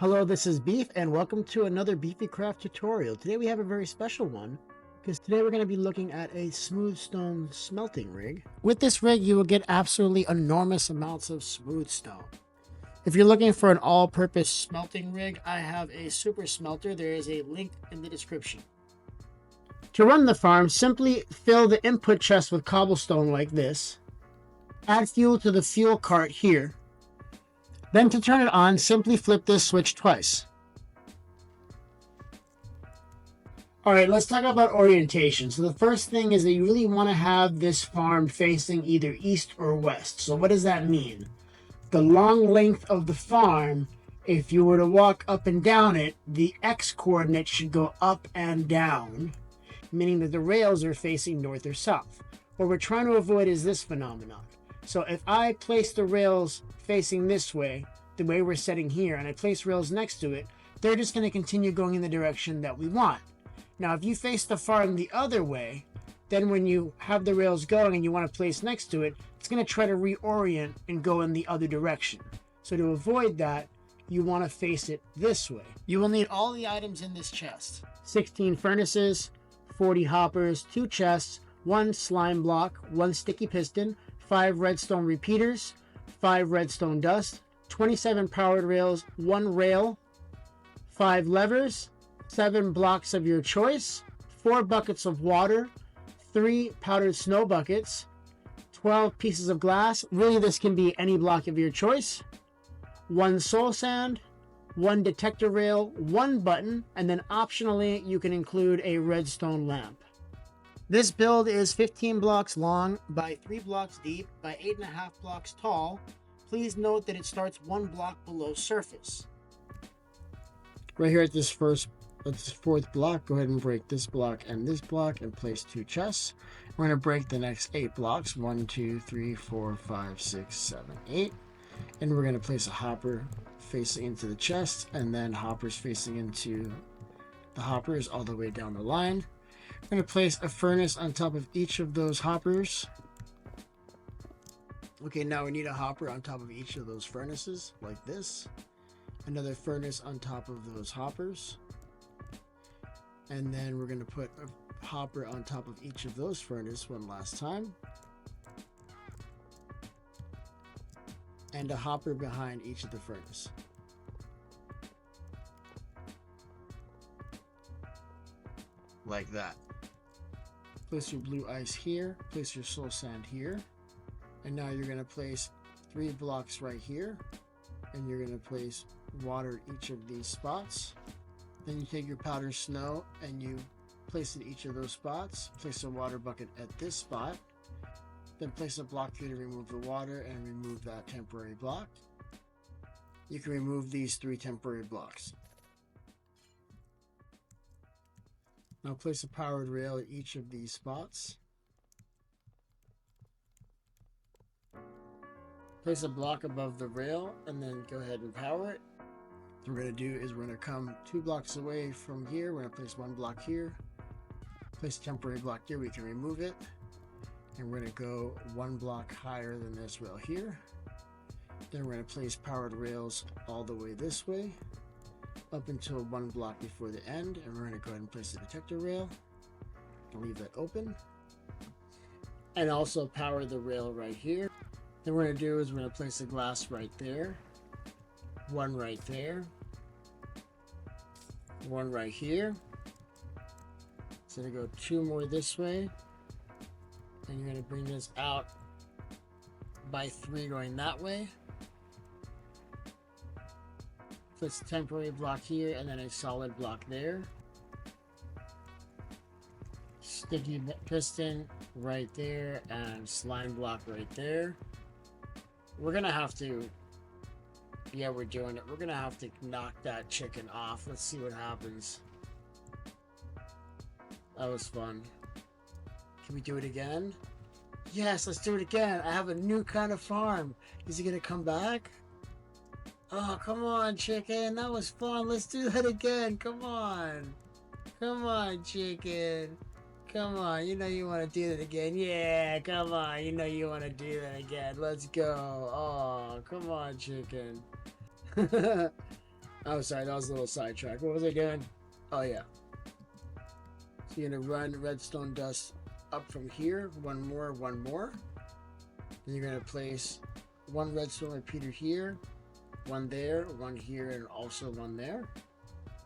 Hello, this is Beef, and welcome to another BeefyCraft tutorial. Today we have a very special one, because today we're going to be looking at a smooth stone smelting rig. With this rig, you will get absolutely enormous amounts of smooth stone. If you're looking for an all-purpose smelting rig, I have a super smelter. There is a link in the description. To run the farm, simply fill the input chest with cobblestone like this. Add fuel to the fuel cart here. Then to turn it on, simply flip this switch twice. Alright, let's talk about orientation. So the first thing is that you really want to have this farm facing either east or west. So what does that mean? The long length of the farm, if you were to walk up and down it, the X coordinate should go up and down, meaning that the rails are facing north or south. What we're trying to avoid is this phenomenon. So if I place the rails facing this way, the way we're setting here, and I place rails next to it, they're just going to continue going in the direction that we want. Now, if you face the farm the other way, then when you have the rails going and you want to place next to it, it's going to try to reorient and go in the other direction. So to avoid that, you want to face it this way. You will need all the items in this chest. 16 furnaces, 40 hoppers, 2 chests, 1 slime block, 1 sticky piston, 5 redstone repeaters, 5 redstone dust, 27 powered rails, 1 rail, 5 levers, 7 blocks of your choice, 4 buckets of water, 3 powdered snow buckets, 12 pieces of glass. Really, this can be any block of your choice, 1 soul sand, 1 detector rail, 1 button, and then optionally you can include a redstone lamp. This build is 15 blocks long by 3 blocks deep by 8.5 blocks tall. Please note that it starts 1 block below surface. Right here at this fourth block, go ahead and break this block and place 2 chests. We're going to break the next 8 blocks, 1, 2, 3, 4, 5, 6, 7, 8. And we're going to place a hopper facing into the chest, and then hoppers facing into the hoppers all the way down the line. I'm going to place a furnace on top of each of those hoppers. Okay, now we need a hopper on top of each of those furnaces, like this. Another furnace on top of those hoppers. And then we're going to put a hopper on top of each of those furnaces one last time. And a hopper behind each of the furnace. Like that. Place your blue ice here, place your soul sand here, and now you're going to place 3 blocks right here, and you're going to place water each of these spots. Then you take your powdered snow and you place it in each of those spots. Place a water bucket at this spot, then place a block here to remove the water and remove that temporary block. You can remove these 3 temporary blocks. Now place a powered rail at each of these spots. Place a block above the rail and then go ahead and power it. What we're going to do is we're going to come 2 blocks away from here. We're going to place 1 block here. Place a temporary block here. We can remove it. And we're going to go 1 block higher than this rail here. Then we're going to place powered rails all the way this way, up until 1 block before the end, and we're going to go ahead and place the detector rail and leave that open, and also power the rail right here. Then what we're going to do is we're going to place a glass right there, 1 right there, 1 right here. So to go 2 more this way, and you're going to bring this out by 3 going that way. Place a temporary block here and then a solid block there. Sticky piston right there and slime block right there. We're gonna have to, yeah, we're doing it. We're gonna have to knock that chicken off. Let's see what happens. That was fun. Can we do it again? Yes, let's do it again. I have a new kind of farm. Is he gonna come back? Oh, come on, chicken. That was fun. Let's do that again. Come on. Come on, chicken. Come on. You know you want to do that again. Yeah, come on. You know you want to do that again. Let's go. Oh, come on, chicken. Oh, sorry, that was a little sidetrack. What was I doing? Oh, yeah. So you're going to run redstone dust up from here. One more, one more. Then you're going to place one redstone repeater here, one there, one here, and also one there.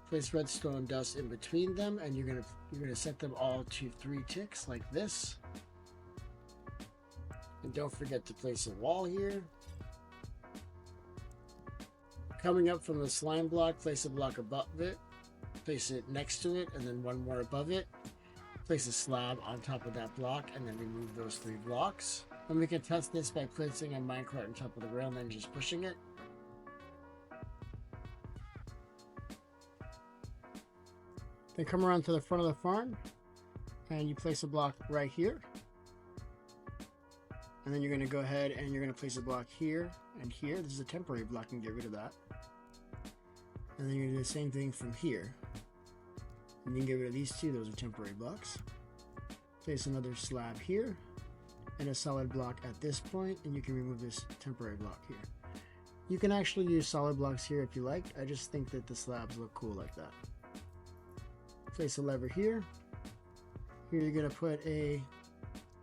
Place redstone dust in between them, and you're gonna set them all to 3 ticks like this. And don't forget to place a wall here. Coming up from the slime block, place a block above it, place it next to it, and then one more above it. Place a slab on top of that block, and then remove those 3 blocks. And we can test this by placing a minecart on top of the rail and then just pushing it. Then come around to the front of the farm, and you place a block right here. And then you're going to go ahead and you're going to place a block here and here. This is a temporary block, and get rid of that. And then you're going to do the same thing from here. And you can get rid of these 2, those are temporary blocks. Place another slab here, and a solid block at this point, and you can remove this temporary block here. You can actually use solid blocks here if you like. I just think that the slabs look cool like that. Place a lever here. Here you're going to put a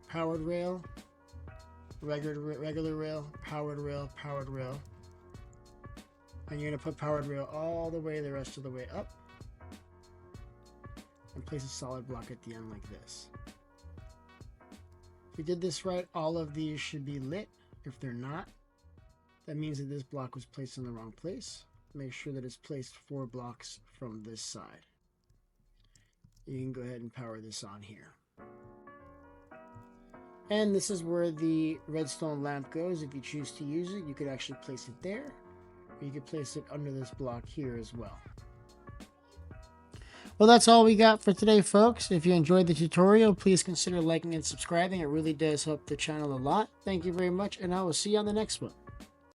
powered rail, regular rail, powered rail, powered rail. And you're going to put powered rail all the way, the rest of the way up. And place a solid block at the end like this. If you did this right, all of these should be lit. If they're not, that means that this block was placed in the wrong place. Make sure that it's placed 4 blocks from this side. You can go ahead and power this on here. And this is where the redstone lamp goes. If you choose to use it, you could actually place it there, or you could place it under this block here as well. Well, that's all we got for today, folks. If you enjoyed the tutorial, please consider liking and subscribing. It really does help the channel a lot. Thank you very much, and I will see you on the next one.